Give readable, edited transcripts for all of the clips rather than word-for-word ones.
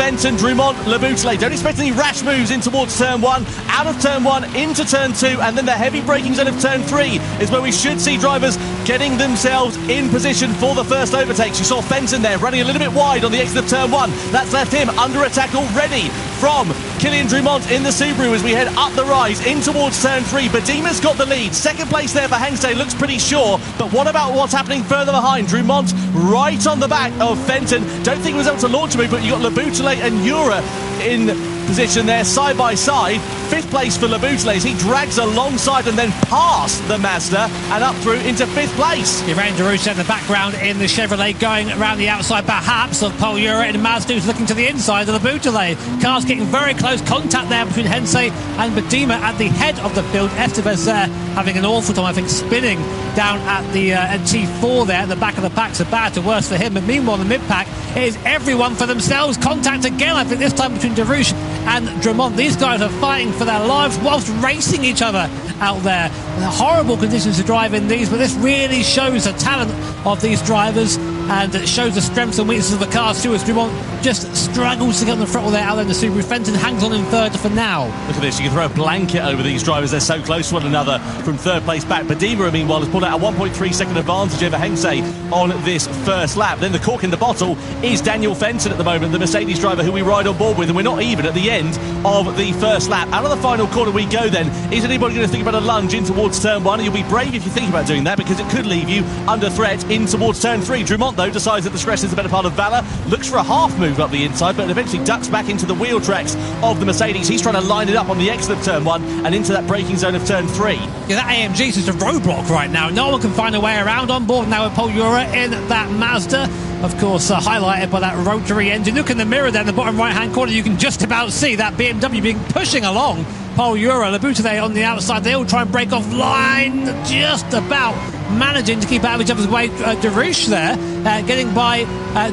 Fenton, Drumont, Laboutelet. Don't expect any rash moves in towards turn 1, out of turn 1, into turn 2, and then the heavy braking zone of turn 3 is where we should see drivers getting themselves in position for the first overtakes. You saw Fenton there running a little bit wide on the exit of turn 1. That's left him under attack already from Kylian Drumont in the Subaru as we head up the rise in towards turn 3. Badima's got the lead. Second place there for Hengste, looks pretty sure, but what about what's happening further behind? Drumont right on the back of Fenton. Don't think he was able to launch a move, but you got Laboutelet and Jura in position there side by side. Fifth place for Laboutelet as he drags alongside and then past the Mazda and up through into fifth place. Irene Darucha in the background in the Chevrolet going around the outside perhaps of Paul Jura, and Mazda who's looking to the inside of Laboutelet. Cars getting very close contact there between Hengste and Badima at the head of the field. Estevez there having an awful time, I think, spinning down at the T4 there at the back of the pack, so bad to worse for him. But meanwhile the mid-pack is everyone for themselves. Contact again, I think this time between Darucha and Drumont. These guys are fighting for their lives whilst racing each other out there. And horrible conditions to drive in these, but this really shows the talent of these drivers and it shows the strengths and weaknesses of the cars too, as Drumont just struggles to get on the throttle there out there in the Subaru. Fenton hangs on in third for now. Look at this, you can throw a blanket over these drivers, they're so close to one another from third place back. Badima meanwhile has pulled out a 1.3 second advantage over Hengste on this first lap. Then the cork in the bottle is Daniel Fenton at the moment, the Mercedes driver who we ride on board with, and we're not even at the end of the first lap. Out of the final corner we go then. Is anybody going to think about a lunge in towards turn 1? You'll be brave if you think about doing that because it could leave you under threat in towards turn 3. Drumont though decides that discretion is the better part of valour, looks for a half move up the inside but eventually ducks back into the wheel tracks of the Mercedes. He's trying to line it up on the exit of turn 1 and into that braking zone of turn 3. Yeah, that AMG is just a roadblock right now. No one can find a way around on board now with Paul Jura in that Mazda. Of course, highlighted by that rotary engine. Look in the mirror there in the bottom right-hand corner. You can just about see that BMW pushing along Paul Jura. Laboutelet on the outside. They all try and break off line. Just about managing to keep out of each other's way. Darucha there getting by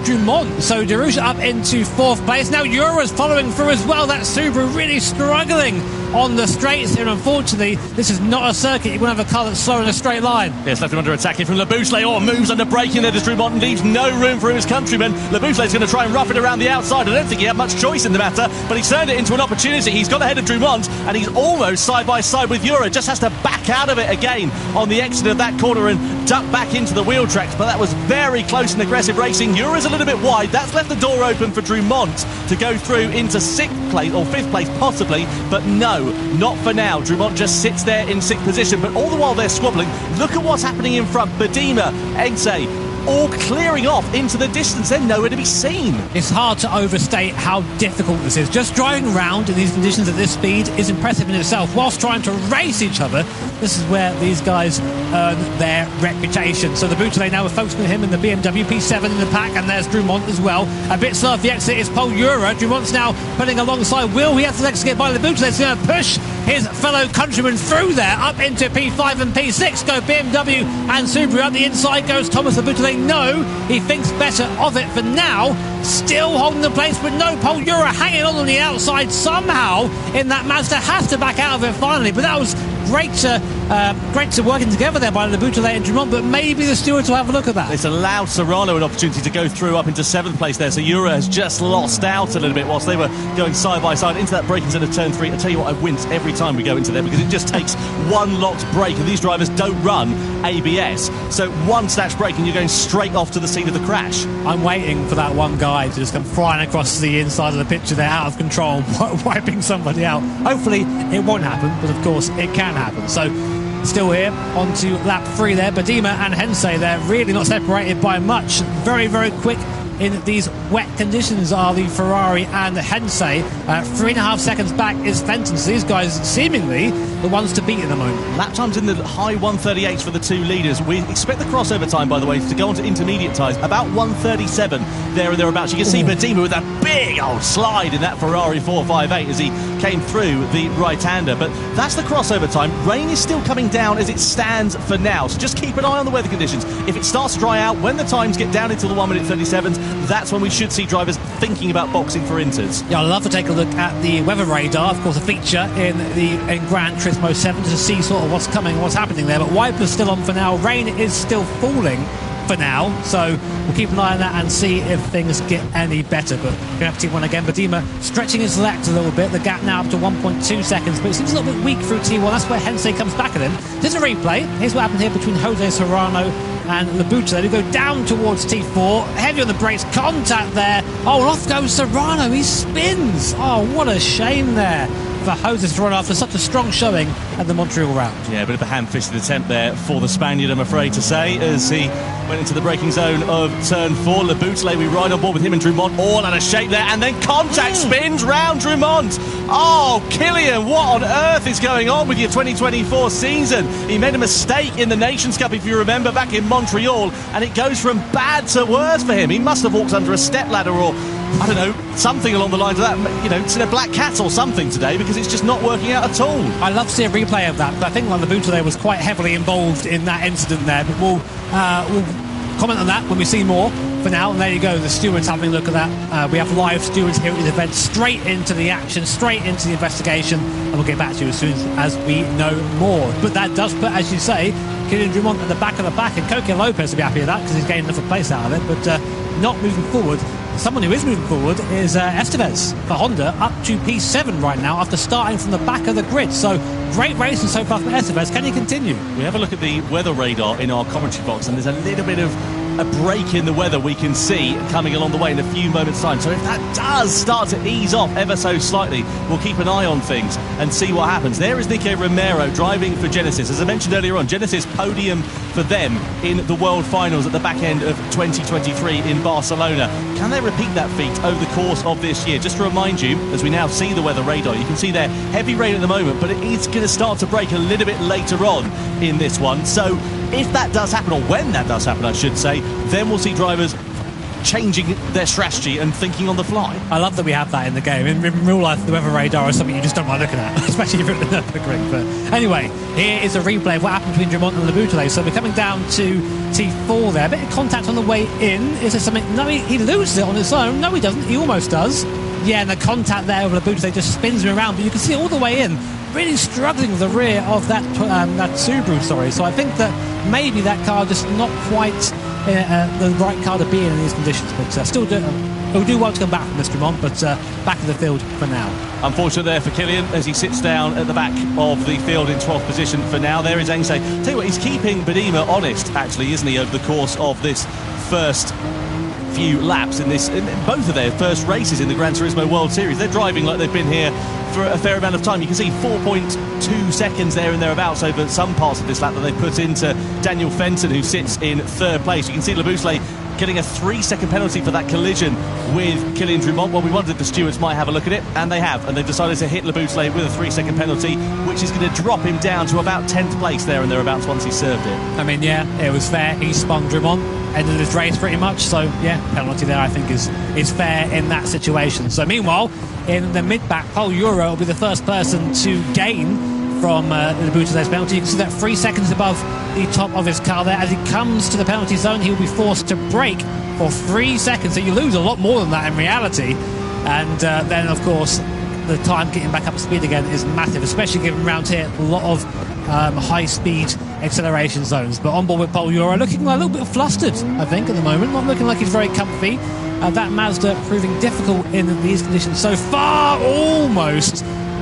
Drumont. So Darucha up into fourth place. Now Jura's following through as well. That Subaru really struggling on the straights here. Unfortunately, this is not a circuit. You won't have a car that's slow in a straight line. Yes, left him under attack here from Laboutelet. Oh, moves under braking there to Drumont and leaves no room for his countryman. Laboutelet's going to try and rough it around the outside. I don't think he had much choice in the matter, but he's turned it into an opportunity. He's got ahead of Drumont and he's almost side by side with Jura. Just has to back out of it again on the exit of that corner and duck back into the wheel tracks, but that was very close and aggressive racing. Jura's a little bit wide. That's left the door open for Drumont to go through into sixth place or fifth place possibly, but no, not for now. Drumont just sits there in sixth position, but all the while they're squabbling, look at what's happening in front. Badima, Hengste, all clearing off into the distance. They're nowhere to be seen. It's hard to overstate how difficult this is. Just driving around in these conditions at this speed is impressive in itself. Whilst trying to race each other, this is where these guys earn their reputation. So the Laboutelet now, we're focusing on him in the BMW P7 in the pack, and there's Drumont as well. A bit slow off the exit is Paul Jura. Drumont's now putting alongside Will. He has to next get by the Laboutelet. He's going to push his fellow countrymen through there, up into P5 and P6. Go BMW and Subaru. Up the inside goes Thomas Laboutelet. No, he thinks better of it for now. Still holding the place, but no, Paul Jura hanging on the outside somehow in that Mazda. Has to back out of it finally, but that was great to working together there by Laboutelet and Drumont, but maybe the stewards will have a look at that. It's allowed Serrano an opportunity to go through up into seventh place there, so Jura has just lost out a little bit whilst they were going side by side into that braking zone of turn 3. I tell you what, I wince every time we go into there because it just takes one locked brake, and these drivers don't run ABS, so one snatch brake and you're going straight off to the scene of the crash. I'm waiting for that one guy to just come flying across the inside of the picture there, out of control, wiping somebody out. Hopefully it won't happen, but of course it can happen. So still here on to lap 3 there. Badima and Hengste, they're really not separated by much. Very, very quick in these wet conditions are the Ferrari and the Hengste. 3.5 seconds back is Fenton. So these guys seemingly the ones to beat at the moment. Lap times in the high 138s for the two leaders. We expect the crossover time, by the way, to go on to intermediate times, about 137 there and thereabouts. You can see Badima with that big old slide in that Ferrari 458 as he came through the right-hander. But that's the crossover time. Rain is still coming down as it stands for now, so just keep an eye on the weather conditions. If it starts to dry out, when the times get down into the 1 minute 37s, that's when we should see drivers thinking about boxing for inters. Yeah, I'd love to take a look at the weather radar, of course a feature in Gran Turismo 7 to see sort of what's coming, what's happening there, but wipers still on for now. Rain is still falling for now, so we'll keep an eye on that and see if things get any better. But going to have T1 again. Badima stretching his legs a little bit. The gap now up to 1.2 seconds, but it seems a little bit weak through T1. That's where Hensei comes back at him. There's a replay. Here's what happened here between Jose Serrano and Labuta, who go down towards T4. Heavy on the brakes, contact there. Oh, and off goes Serrano. He spins. Oh, what a shame there for Jose Serrano after such a strong showing at the Montreal round. Yeah, a bit of a ham-fisted attempt there for the Spaniard, I'm afraid to say, as he went into the braking zone of turn 4. Labuta, we ride on board with him and Drummond, all out of shape there, and then contact spins round Drummond. Oh, Killian, what on earth is going on with your 2024 season? He made a mistake in the Nations Cup, if you remember, back in Montreal, and it goes from bad to worse for him. He must have walked under a stepladder or, I don't know, something along the lines of that, you know, seen a black cat or something today, because it's just not working out at all. I love to see a replay of that, but I think Labuta there was quite heavily involved in that incident there, but we'll comment on that when we see more. For now, and there you go, the stewards having a look at that. We have live stewards here at the event, straight into the action, straight into the investigation, and we'll get back to you as soon as we know more. But that does put, as you say, Killian Drummond at the back of the pack, and Koke Lopez will be happy with that because he's gained enough place out of it, but not moving forward. Someone who is moving forward is Estevez for Honda, up to P7 right now after starting from the back of the grid. So great racing so far for Estevez. Can he continue? We have a look at the weather radar in our commentary box, and there's a little bit of a break in the weather we can see coming along the way in a few moments' time. So if that does start to ease off ever so slightly, we'll keep an eye on things and see what happens. There is Nico Romero driving for Genesis. As I mentioned earlier on, Genesis podium for them in the World Finals at the back end of 2023 in Barcelona. Can they repeat that feat over the course of this year? Just to remind you, as we now see the weather radar, you can see there heavy rain at the moment, but it is going to start to break a little bit later on in this one. So if that does happen, or when that does happen, I should say, then we'll see drivers changing their strategy and thinking on the fly. I love that we have that in the game. In real life, the weather radar is something you just don't like looking at, especially if you're in the Nürburgring. But anyway, here is a replay of what happened between Drummond and Labuta. So we're coming down to T4 there. A bit of contact on the way in. Is there something? No, he loses it on his own. No, he doesn't. He almost does. Yeah, and the contact there with Labuta just spins him around, but you can see all the way in, really struggling with the rear of that Subaru, sorry. So I think that maybe that car just not quite the right car to be in these conditions, but still he'll do well to come back from this Drummond, but back in the field for now. Unfortunate there for Killian as he sits down at the back of the field in 12th position for now. There is Hensei. Tell you what, he's keeping Badima honest, actually, isn't he, over the course of this first few laps in both of their first races in the Gran Turismo World Series. They're driving like they've been here for a fair amount of time. You can see 4.2 seconds there and thereabouts over some parts of this lap that they put into Daniel Fenton, who sits in third place. You can see Labuta getting a 3-second penalty for that collision with Killian Drummond. Well, we wondered if the stewards might have a look at it, and they have, and they've decided to hit Labuta with a 3-second penalty, which is going to drop him down to about 10th place there and thereabouts once he served it. I mean, yeah, it was fair. He spun Drummond, ended his race pretty much, so yeah, penalty there I think is fair in that situation. So meanwhile, in the mid-back, Paul Euro will be the first person to gain from Labuta's penalty. You can see that 3 seconds above the top of his car there. As he comes to the penalty zone, he will be forced to brake for 3 seconds, so you lose a lot more than that in reality. And then, of course, the time getting back up to speed again is massive, especially given around here a lot of high-speed acceleration zones. But on board with Paul Euro, looking a little bit flustered, I think, at the moment. Not looking like he's very comfy. That Mazda proving difficult in these conditions so far.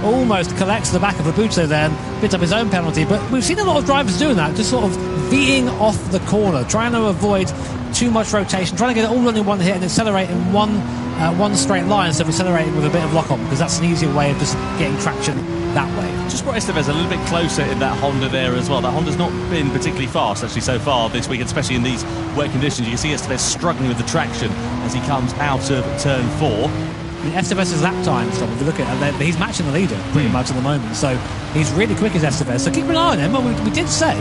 Almost collects the back of Labuta there and picks up his own penalty. But we've seen a lot of drivers doing that, just sort of veeing off the corner, trying to avoid too much rotation, trying to get it all in one hit and accelerate in one straight line instead of accelerating with a bit of lock-on, because that's an easier way of just getting traction that way. Just brought Estevez a little bit closer in that Honda there as well. That Honda's not been particularly fast actually so far this week, especially in these wet conditions. You can see Estevez struggling with the traction as he comes out of turn 4. I mean, Estevez's lap time, so if you look at it, he's matching the leader pretty much at the moment, so he's really quick as Estevez, so keep an eye on him. Well, we did say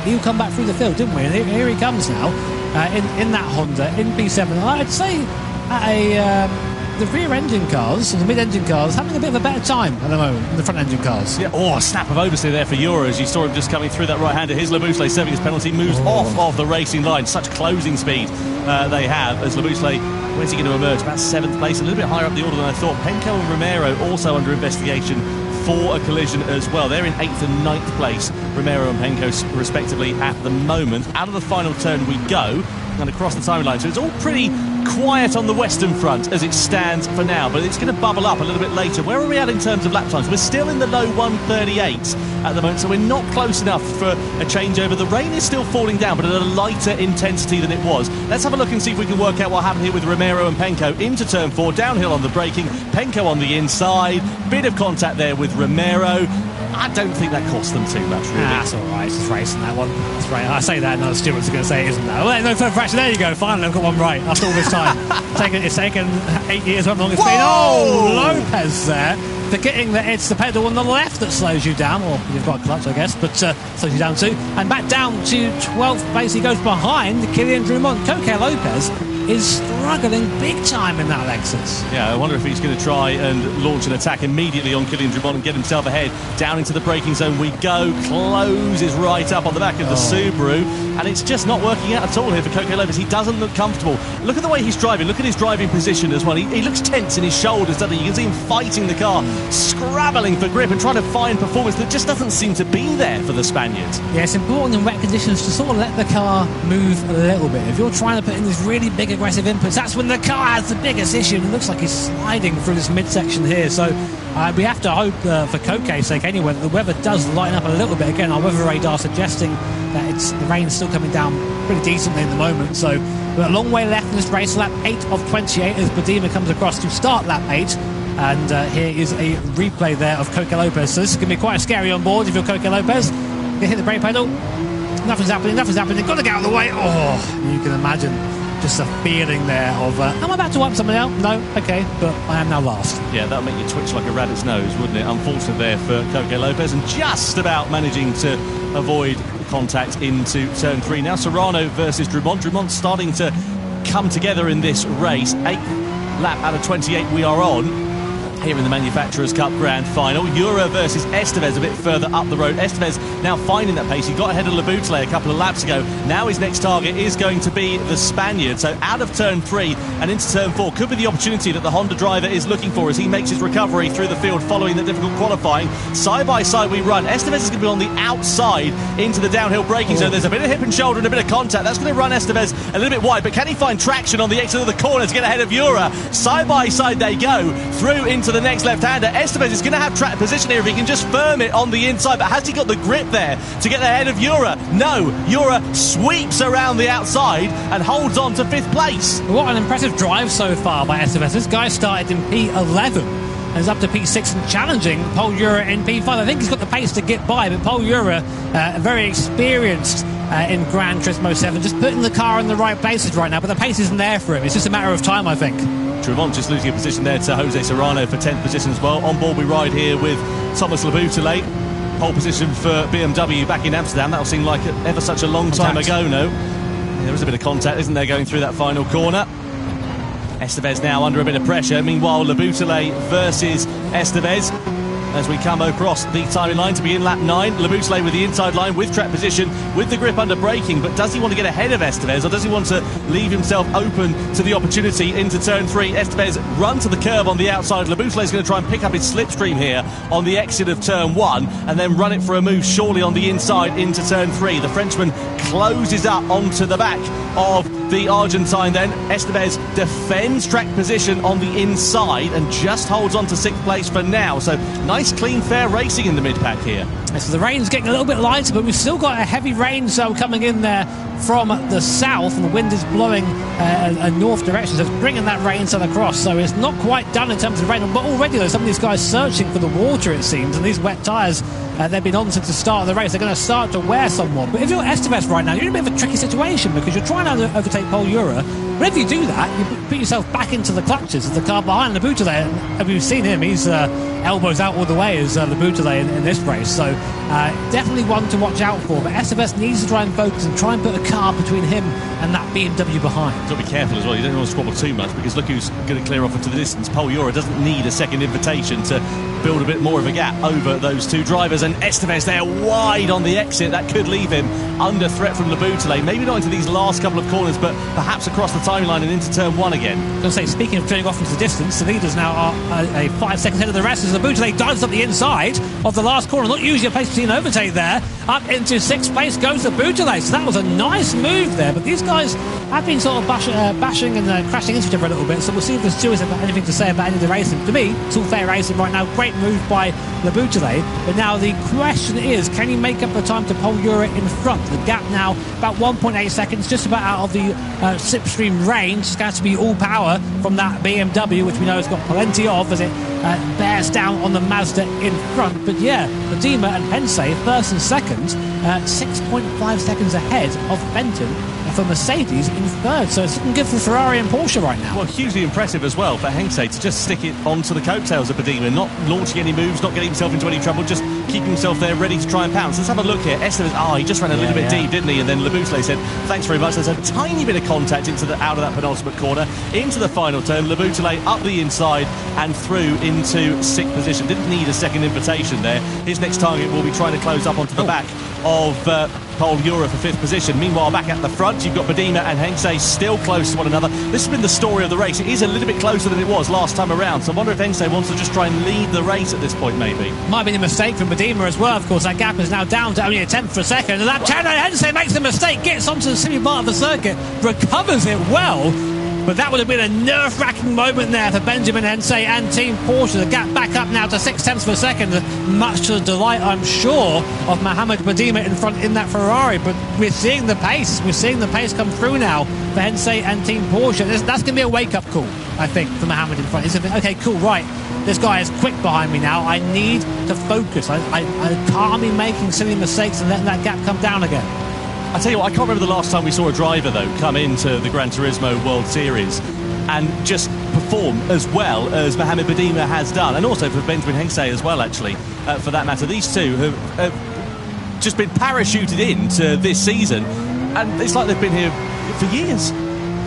he'll come back through the field, didn't we? And here he comes now in that Honda in P7. I'd say the rear engine cars and the mid engine cars having a bit of a better time at the moment than the front engine cars. Yeah, a snap of oversteer there for Euros. You saw him just coming through that right hander. His Labuta serving his penalty, moves off of the racing line. Such closing speed they have as Labuta. Where's he going to emerge? About 7th place, a little bit higher up the order than I thought. Penko and Romero also under investigation for a collision as well. They're in 8th and 9th place, Romero and Penko respectively at the moment. Out of the final turn we go, and across the timeline. So it's all pretty quiet on the western front as it stands for now, but it's going to bubble up a little bit later. Where are we at in terms of lap times? We're still in the low 138s at the moment, so we're not close enough for a changeover. The rain is still falling down, but at a lighter intensity than it was. Let's have a look and see if we can work out what happened here with Romero and Penko into turn 4, downhill on the braking, Penko on the inside, bit of contact there with Romero. I don't think that cost them too much, really. That's all right. It's racing, that one. That's right. I say that, and other stewards are going to say it isn't that. Well, no further action. There you go. Finally, I've got one right after all this time. It's taken 8 years, however long it's been. Oh, Lopez there, forgetting that it's the pedal on the left that slows you down, or you've got a clutch, I guess, but slows you down too. And back down to 12th place. He goes behind Kylian Drumont. Coque Lopez is struggling big time in that Lexus. Yeah, I wonder if he's going to try and launch an attack immediately on Kylian Drumont and get himself ahead. Down into the braking zone we go. Closes right up on the back of the Subaru, and it's just not working out at all here for Coque Lopez. He doesn't look comfortable. Look at the way he's driving. Look at his driving position as well. He looks tense in his shoulders, doesn't he? You can see him fighting the car, scrabbling for grip and trying to find performance that just doesn't seem to be there for the Spaniards. Yeah, it's important in wet conditions to sort of let the car move a little bit. If you're trying to put in these really big aggressive inputs, that's when the car has the biggest issue. It looks like he's sliding through this midsection here, so we have to hope for Coque's sake anyway that the weather does lighten up a little bit. Again, our weather radar suggesting that the rain's still coming down pretty decently at the moment, so we're a long way left in this race. Lap 8 of 28 as Badima comes across to start lap 8, and here is a replay there of Coque Lopez. So this is going to be quite scary on board if you're Coque Lopez. You hit the brake pedal, nothing's happening, they've got to get out of the way. Oh, you can imagine just a feeling there of, am I about to wipe someone out? No? Okay, but I am now last. Yeah, that'll make you twitch like a rabbit's nose, wouldn't it? Unfortunate there for Coque Lopez, and just about managing to avoid contact into turn 3. Now Serrano versus Drumont. Drumont starting to come together in this race. 8th lap out of 28 we are on here in the Manufacturers' Cup Grand Final. Jura versus Estevez a bit further up the road. Estevez now finding that pace. He got ahead of Laboutelet a couple of laps ago. Now his next target is going to be the Spaniard. So out of turn 3 and into turn 4 could be the opportunity that the Honda driver is looking for as he makes his recovery through the field following the difficult qualifying. Side by side we run. Estevez is going to be on the outside into the downhill braking zone. There's a bit of hip and shoulder and a bit of contact. That's going to run Estevez a little bit wide, but can he find traction on the exit of the corner to get ahead of Jura? Side by side they go through into the next left-hander. Estevez is going to have track position here if he can just firm it on the inside, but has he got the grip there to get ahead of Jura? No, Jura sweeps around the outside and holds on to 5th place. What an impressive drive so far by Estevez. This guy started in P11 and is up to P6 and challenging Paul Jura in P5. I think he's got the pace to get by, but Paul Jura, very experienced in Gran Turismo 7, just putting the car in the right places right now, but the pace isn't there for him. It's just a matter of time, I think. Drumont just losing a position there to Jose Serrano for 10th position as well. On board we ride here with Thomas Laboutelet. Pole position for BMW back in Amsterdam. That'll seem like ever such a long time ago, no? Yeah, there is a bit of contact, isn't there, going through that final corner. Estevez now under a bit of pressure. Meanwhile, Laboutelet versus Estevez as we come across the timing line to be in lap 9. Laboutelet with the inside line with track position, with the grip under braking, but does he want to get ahead of Estevez, or does he want to leave himself open to the opportunity into turn 3? Estevez run to the curb on the outside. Laboutelet is going to try and pick up his slipstream here on the exit of turn 1 and then run it for a move surely on the inside into turn 3. The Frenchman closes up onto the back of the Argentine then. Estevez defends track position on the inside and just holds on to 6th place for now. So nice, clean, fair racing in the mid-pack here. So the rain's getting a little bit lighter, but we've still got a heavy rain zone coming in there from the south, and the wind is blowing a north direction, so it's bringing that rain zone across. So it's not quite done in terms of rain, but already there's some of these guys searching for the water, it seems, and these wet tyres, they've been on since the start of the race. They're going to start to wear somewhat. But if you're Estevez right now, you're in a bit of a tricky situation because you're trying to overtake Paul Jura. But if you do that, you put yourself back into the clutches of the car behind Laboutelet. And we've seen him, he's elbows out all the way as Laboutelet in this race. So definitely one to watch out for. But Estevez needs to try and focus and try and put a car between him and that BMW behind. You've got to be careful as well. You don't want to squabble too much, because look who's going to clear off into the distance. Paul Jura doesn't need a second invitation to build a bit more of a gap over those two drivers, and Estevez there wide on the exit. That could leave him under threat from Laboutelet. Maybe not into these last couple of corners, but perhaps across the timing line and into turn 1 again. I was going to say, speaking of drilling off into the distance, the leaders now are 5 seconds ahead of the rest as the Beaujolais dives up the inside of the last corner. Not usually a place to see an overtake there. Up into 6th place goes the Beaujolais. So that was a nice move there. But these guys have been sort of bashing and crashing into each other a little bit. So we'll see if the stewards have got anything to say about any of the racing. To me, it's all fair racing right now. Great move by the Beaujolais. But now the question is, can he make up the time to Paul Ura in front? The gap now about 1.8 seconds, just about out of the slipstream range. It's going to have to be all power from that BMW, which we know has got plenty of as it bears down on the Mazda in front. But yeah, Medema and Hensei, first and second, 6.5 seconds ahead of Benton for Mercedes in third. So it's looking good for Ferrari and Porsche right now. Well, hugely impressive as well for Hensei to just stick it onto the coattails of Medema, not launching any moves, not getting himself into any trouble, just keeping himself there ready to try and pounce. Let's have a look here. Estevez, he just ran a little bit deep, didn't he? And then Le Beaujolais said, thanks very much. There's a tiny bit of contact out of that penultimate corner, into the final turn. Le Beaujolais up the inside and through into 6th position. Didn't need a second invitation there. His next target will be trying to close up onto the back of Paul Ura for 5th position. Meanwhile, back at the front, you've got Medema and Hensei still close to one another. This has been the story of the race. It is a little bit closer than it was last time around, so I wonder if Hensei wants to just try and lead the race at this point, maybe. Might have been a mistake from Medema as well. Of course, that gap is now down to only a tenth for a second, and that Hensei makes a mistake, gets onto the silly part of the circuit, recovers it well. But that would have been a nerve-wracking moment there for Benjamin Hensei and Team Porsche. The gap back up now to 6 tenths per second, much to the delight, I'm sure, of Mohamed Medema in front in that Ferrari. But we're seeing the pace. We're seeing the pace come through now for Hensei and Team Porsche. That's going to be a wake-up call, I think, for Mohamed in front. It's okay, cool, right. This guy is quick behind me now. I need to focus. I can't be making silly mistakes and letting that gap come down again. I tell you what, I can't remember the last time we saw a driver, though, come into the Gran Turismo World Series and just perform as well as Mohamed Medema has done, and also for Benjamin Hensei as well, actually, for that matter. These two have just been parachuted into this season, and it's like they've been here for years.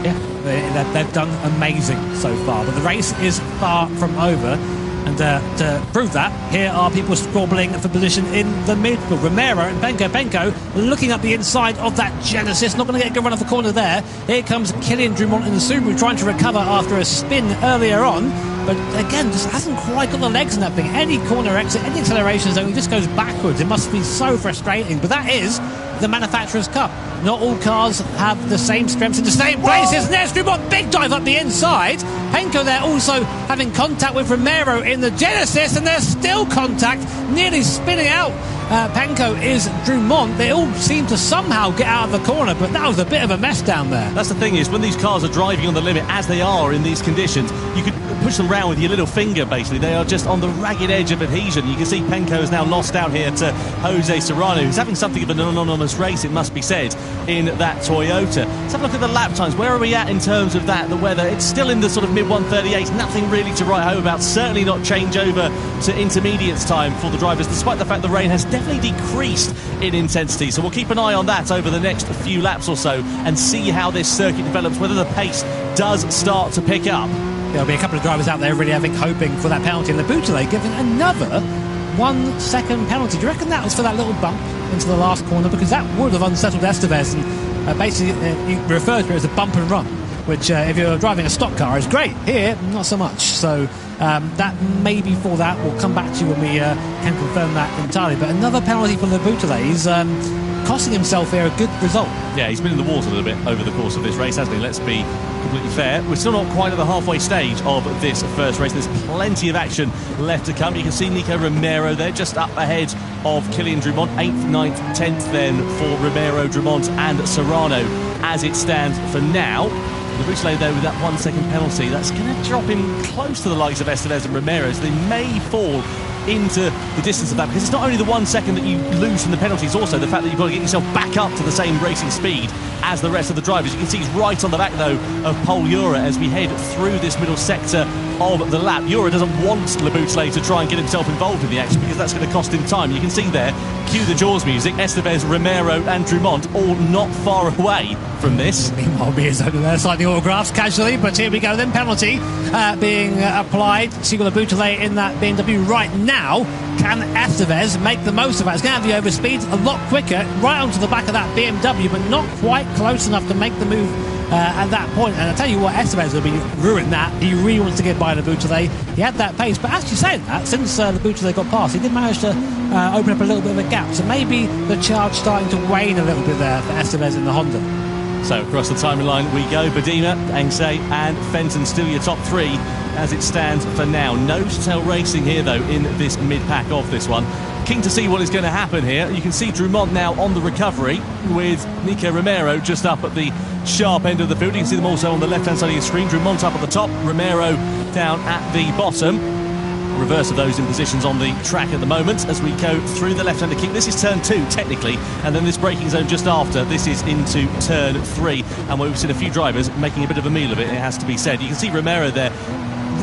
Yeah, they've done amazing so far, but the race is far from over. And to prove that, here are people squabbling for position in the midfield. Romero and Penko looking up the inside of that Genesis. Not going to get a good run off the corner there. Here comes Kylian Drumont in the Subaru trying to recover after a spin earlier on. But again, just hasn't quite got the legs in that thing. Any corner exit, any acceleration zone, he just goes backwards. It must be so frustrating. But that is the Manufacturers' Cup. Not all cars have the same strengths in the same places. There's Drumont, big dive up the inside. Penko there also having contact with Romero in the Genesis, and there's still contact, nearly spinning out. Penko is Drumont. They all seem to somehow get out of the corner, but that was a bit of a mess down there. That's the thing, is when these cars are driving on the limit, as they are in these conditions, you could push them round with your little finger, basically. They are just on the ragged edge of adhesion. You can see Penko is now lost out here to Jose Serrano, who's having something of an anonymous race, it must be said, in that Toyota. Let's have a look at the lap times. Where are we at in terms of that? The weather, it's still in the sort of mid-138s. Nothing really to write home about. Certainly not change over to intermediates time for the drivers, despite the fact the rain has definitely decreased in intensity. So we'll keep an eye on that over the next few laps or so and see how this circuit develops, whether the pace does start to pick up. There'll be a couple of drivers out there really hoping for that penalty, and the Beaujolais given another 1 second penalty. Do you reckon that was for that little bump into the last corner? Because that would have unsettled Estevez, and basically you refer to it as a bump and run, which if you're driving a stock car is great. Here, not so much. So that may be for that. We'll come back to you when we can confirm that entirely. But another penalty for the Beaujolais, costing himself here a good result. Yeah, he's been in the water a little bit over the course of this race, hasn't he? Let's be completely fair. We're still not quite at the halfway stage of this first race. There's plenty of action left to come. You can see Nico Romero there, just up ahead of Kylian Drumont. 8th, 9th, 10th then for Romero, Drumont and Serrano as it stands for now. The Beaujolais, though, with that 1 second penalty, that's going to drop him close to the likes of Estevez and Romero, so they may fall into the distance of that, because it's not only the 1 second that you lose from the penalty, it's also the fact that you've got to get yourself back up to the same racing speed as the rest of the drivers. You can see he's right on the back, though, of Paul Ura as we head through this middle sector of the lap. Ura doesn't want Le Beaujolais to try and get himself involved in the action, because that's going to cost him time. You can see there, cue the Jaws music, Estevez, Romero and Drumont all not far away from this. Meanwhile, Mears over there signing autographs casually, but here we go then. Penalty being applied to Le Beaujolais in that BMW right now. Can Estevez make the most of it? It's going to have the overspeed a lot quicker, right onto the back of that BMW, but not quite close enough to make the move at that point. And I tell you what, Estevez will be ruined that. He really wants to get by Leboutillet. He had that pace, but actually saying that, since Leboutillet got past, he did manage to open up a little bit of a gap. So maybe the charge starting to wane a little bit there for Estevez in the Honda. So across the timeline we go. Badima, Engsay and Fenton still your top three as it stands for now. Nose-to-tail racing here though in this mid-pack of this one. Keen to see what is going to happen here. You can see Drumont now on the recovery with Nico Romero just up at the sharp end of the field. You can see them also on the left-hand side of your screen. Drumont up at the top, Romero down at the bottom. Reverse of those in positions on the track at the moment as we go through the left-hander kick. This is turn 2 technically, and then this braking zone just after this is into turn 3, and we've seen a few drivers making a bit of a meal of it, it has to be said. You can see Romero there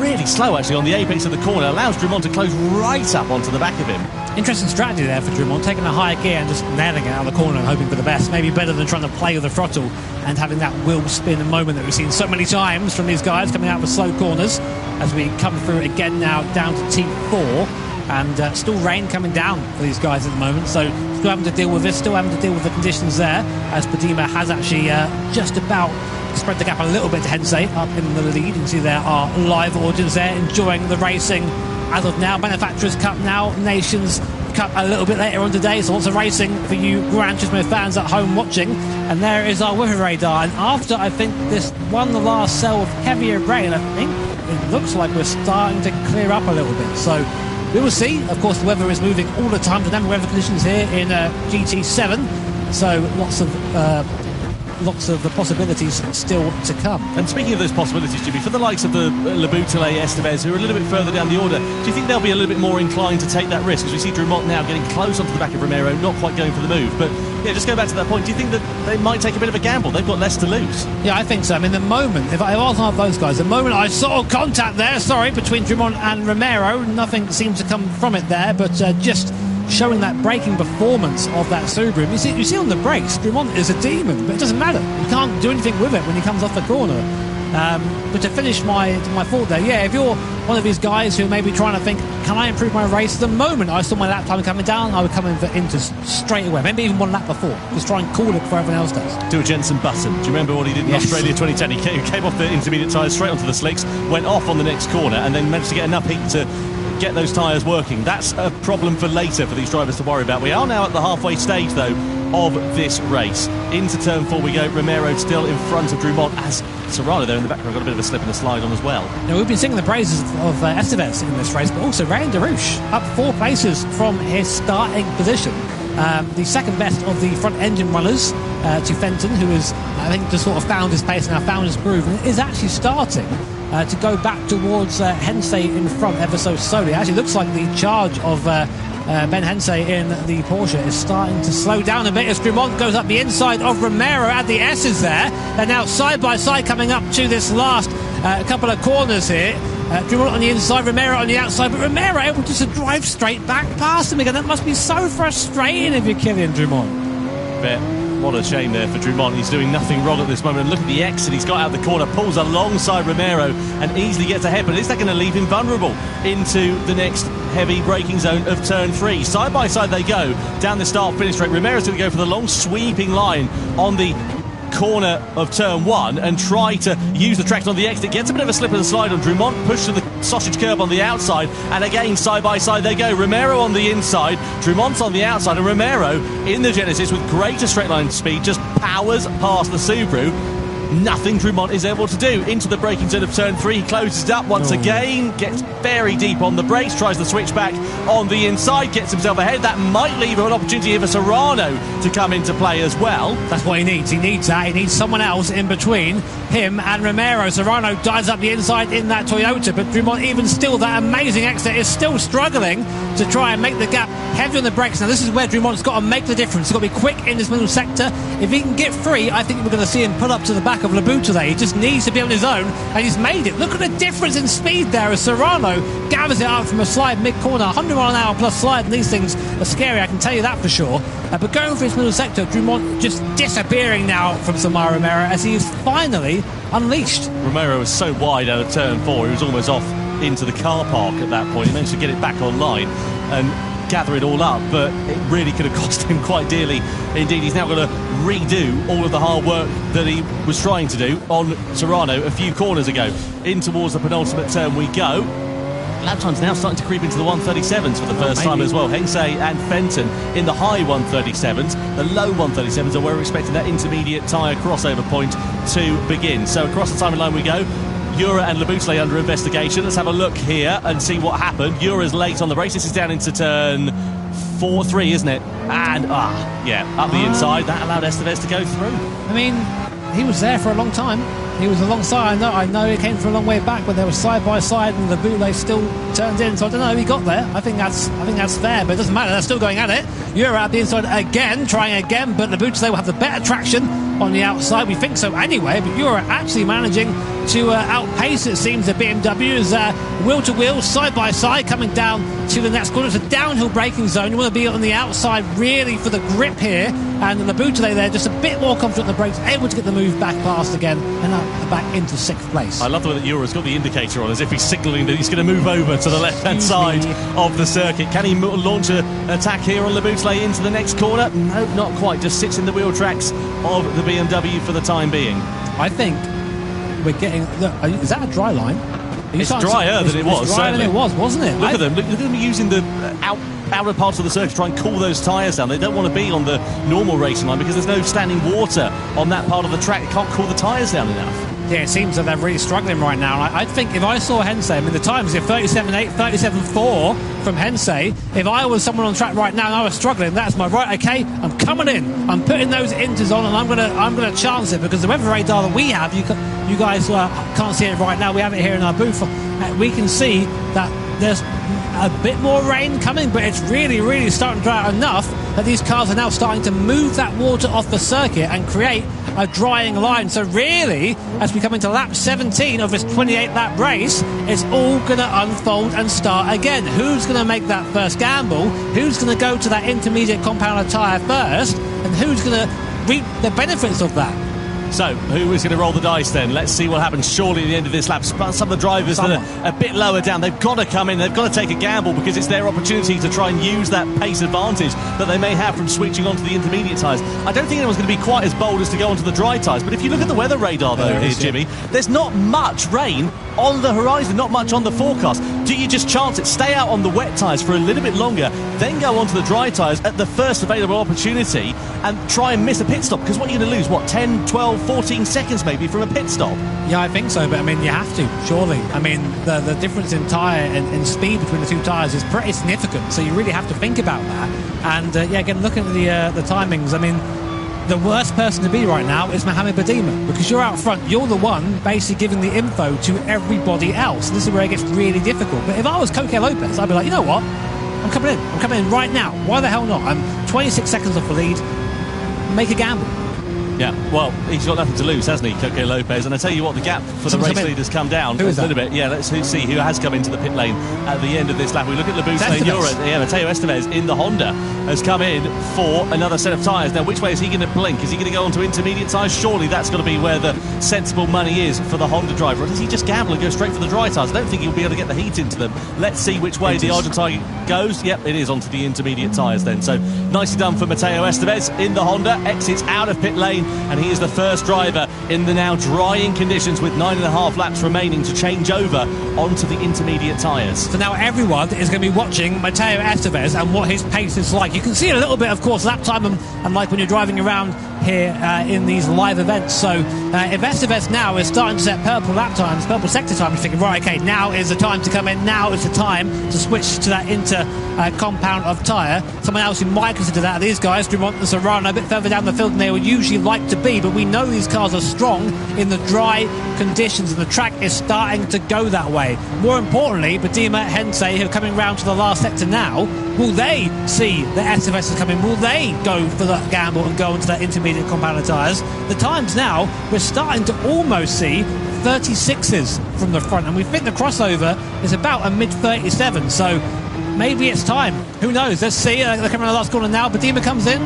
really slow actually on the apex of the corner, allows Drumont to close right up onto the back of him. Interesting strategy there for Drumont, taking a high gear and just nailing it out of the corner and hoping for the best. Maybe better than trying to play with the throttle and having that wheel spin moment that we've seen so many times from these guys coming out for slow corners. As we come through again now down to T4, and still rain coming down for these guys at the moment, so still having to deal with this, still having to deal with the conditions there, as Badima has actually just about spread the gap a little bit to Hensei up in the lead. You can see there are live audience there enjoying the racing as of now. Manufacturers Cup now, Nations Cup a little bit later on today, so lots of racing for you Gran Turismo fans at home watching. And there is our weather radar, and after I think this one the last cell of heavier rain, I think it looks like we're starting to clear up a little bit, so we will see. Of course the weather is moving all the time, dynamic weather conditions here in GT7, so lots of the possibilities still to come. And speaking of those possibilities, Jimmy, for the likes of the Leboutillet, Estevez, who are a little bit further down the order, do you think they'll be a little bit more inclined to take that risk? As we see Drumont now getting close onto the back of Romero, not quite going for the move. But yeah, just go back to that point, do you think that they might take a bit of a gamble? They've got less to lose. Yeah, I think so. I mean, the moment, if I was one of those guys, the moment I saw contact there, between Drumont and Romero, nothing seemed to come from it there, but just showing that braking performance of that Subaru. You see on the brakes, Drumont is a demon, but it doesn't matter. You can't do anything with it when he comes off the corner. But to finish my thought there, yeah, if you're one of these guys who may be trying to think, can I improve my race? The moment I saw my lap time coming down, I would come in for Inters straight away, maybe even one lap before. Just try and call it before everyone else does. Do a Jensen Button. Do you remember what he did in Australia 2010? He came off the intermediate tyres straight onto the slicks, went off on the next corner, and then managed to get enough heat to get those tyres working. That's a problem for later for these drivers to worry about. We are now at the halfway stage though of this race. Into turn 4 we go. Romero still in front of Drumont, as Serrano there in the background got a bit of a slip and a slide on as well. Now, we've been singing the praises of Estevez in this race, but also Ryan Darouche up 4 places from his starting position. The second best of the front engine runners to Fenton, who is, I think, just sort of found his pace now, found his groove, and is actually starting to go back towards Hensei in front ever so slowly. It actually looks like the charge of Ben Hensei in the Porsche is starting to slow down a bit as Drumont goes up the inside of Romero at the S's there. They're now side by side coming up to this last couple of corners here. Drumont on the inside, Romero on the outside, but Romero able just to drive straight back past him again. That must be so frustrating if you're Kylian Drumont. Bet. What a shame there for Drumont. He's doing nothing wrong at this moment. And look at the exit he's got out the corner, pulls alongside Romero and easily gets ahead. But is that going to leave him vulnerable into the next heavy braking zone of turn 3? Side by side they go down the start-finish straight. Romero's going to go for the long sweeping line on the corner of turn 1 and try to use the traction on the exit. Gets a bit of a slip and a slide on Drumont, pushed to the sausage curb on the outside, and again side by side they go. Romero on the inside, Drumont's on the outside, and Romero in the Genesis with greater straight line speed just powers past the Subaru. Nothing Drumont is able to do. Into the braking zone of turn 3, he closes it up once again, gets very deep on the brakes, tries the switch back on the inside, gets himself ahead. That might leave him an opportunity for Serrano to come into play as well. That's what he needs. He needs that. He needs someone else in between him and Romero. Serrano dives up the inside in that Toyota, but Drumont, even still, that amazing exit, is still struggling to try and make the gap heavy on the brakes. Now this is where Drumont's got to make the difference. He's got to be quick in this middle sector. If he can get free, I think we're going to see him pull up to the back of Leboutillet. He just needs to be on his own, and he's made it. Look at the difference in speed there as Serrano gathers it up from a slide mid-corner. 100 mile an hour plus slide, and these things are scary, I can tell you that for sure. But going for his middle sector, Drumont just disappearing now from Samara Romero as he is finally unleashed. Romero was so wide out of turn 4, he was almost off into the car park at that point. He managed to get it back online and gather it all up, but it really could have cost him quite dearly indeed. He's now got to redo all of the hard work that he was trying to do on Serrano a few corners ago. In towards the penultimate turn we go. Lap time's now starting to creep into the 137s for the first time as well. Hensei and Fenton in the high 137s. The low 137s are where we're expecting that intermediate tyre crossover point to begin. So across the timing line we go. Jura and Laboutelet under investigation. Let's have a look here and see what happened. Jura's late on the race. This is down into turn 4-3, isn't it? And, up the inside. That allowed Estevez to go through. I mean, he was there for a long time. He was alongside. I know he came from a long way back, but they were side by side, and the Laboutelet still turned in. So I don't know if he got there. I think that's fair, but it doesn't matter. They're still going at it. Jura at the inside again, trying again, but Laboutelet will have the better traction on the outside. We think so anyway, but Jura actually managing to outpace, it seems, the BMWs wheel to wheel, side by side, coming down to the next corner. It's a downhill braking zone. You want to be on the outside really for the grip here, and Laboutelet there just a bit more confident in the brakes, able to get the move back past again and back into 6th place. I love the way that Jura's got the indicator on as if he's signalling that he's going to move over to the left-hand side of the circuit. Can he launch an attack here on Laboutelet into the next corner? No, not quite. Just sits in the wheel tracks of the BMW for the time being. I think we're getting... is that a dry line? It's drier than it was. It's drier than it was, wasn't it? Look at them. Look at them using the outer parts of the circuit to try and cool those tyres down. They don't want to be on the normal racing line because there's no standing water on that part of the track. It can't cool the tyres down enough. Yeah, it seems that they're really struggling right now. I think if I saw Hensei, I mean, the times are 37.8, 37.4 from Hensei. If I was someone on track right now and I was struggling, that's my right. Okay, I'm coming in. I'm putting those inters on, and I'm gonna chance it because the weather radar that we have, you guys can't see it right now. We have it here in our booth. We can see that there's a bit more rain coming, but it's really, really starting to dry out enough that these cars are now starting to move that water off the circuit and create a drying line. So really, as we come into lap 17 of this 28-lap race, it's all going to unfold and start again. Who's going to make that first gamble? Who's going to go to that intermediate compound tyre first? And who's going to reap the benefits of that? So, who is going to roll the dice then? Let's see what happens shortly at the end of this lap. Some of the drivers that are a bit lower down, they've got to come in, they've got to take a gamble because it's their opportunity to try and use that pace advantage that they may have from switching onto the intermediate tyres. I don't think anyone's going to be quite as bold as to go onto the dry tyres, but if you look at the weather radar though here, Jimmy, there's not much rain on the horizon, not much on the forecast. Do you just chance it, stay out on the wet tyres for a little bit longer, then go onto the dry tyres at the first available opportunity and try and miss a pit stop? Because what you're going to lose, 10, 12, 14 seconds maybe from a pit stop? Yeah, I think so, but I mean, you have to, surely. I mean, the difference in tyre and speed between the two tyres is pretty significant, so you really have to think about that. And again, looking at the timings, I mean, the worst person to be right now is Mohamed Badima, because you're out front, you're the one basically giving the info to everybody else. This is where it gets really difficult. But if I was Coque Lopez, I'd be like, you know what? I'm coming in right now. Why the hell not? I'm 26 seconds off the lead. Make a gamble. Yeah, well, he's got nothing to lose, hasn't he, Coque Lopez? And I tell you what, the gap for the race lead has come down a little bit. Yeah, let's see who has come into the pit lane at the end of this lap. We look at Laboutelet and Jura. Yeah, Mateo Estevez in the Honda has come in for another set of tyres. Now, which way is he going to blink? Is he going to go onto intermediate tyres? Surely that's got to be where the sensible money is for the Honda driver. Or does he just gamble and go straight for the dry tyres? I don't think he'll be able to get the heat into them. Let's see which way the Argentine goes. Yep, it is onto the intermediate tyres then. So, nicely done for Mateo Estevez in the Honda. Exits out of pit lane, and he is the first driver in the now drying conditions with 9.5 laps remaining to change over onto the intermediate tyres. So now everyone is going to be watching Mateo Estevez and what his pace is like. You can see a little bit, of course, lap time and like when you're driving around here in these live events. So if Estevez now is starting to set purple lap times, purple sector time, you're thinking, right, okay, now is the time to come in, now is the time to switch to that compound of tyre. Someone else who might consider that are these guys, Dumont and Serrano, a bit further down the field than they would usually like to be, but we know these cars are strong in the dry conditions and the track is starting to go that way. More importantly, Badima, Hensei, who are coming round to the last sector now, will they see that Estevez is coming? Will they go for that gamble and go into that intermediate compound of tyres? The times now, we're starting to almost see 36s from the front, and we think the crossover is about a mid-37, so maybe it's time. Who knows? Let's see. They're coming on the last corner now. Badima comes in.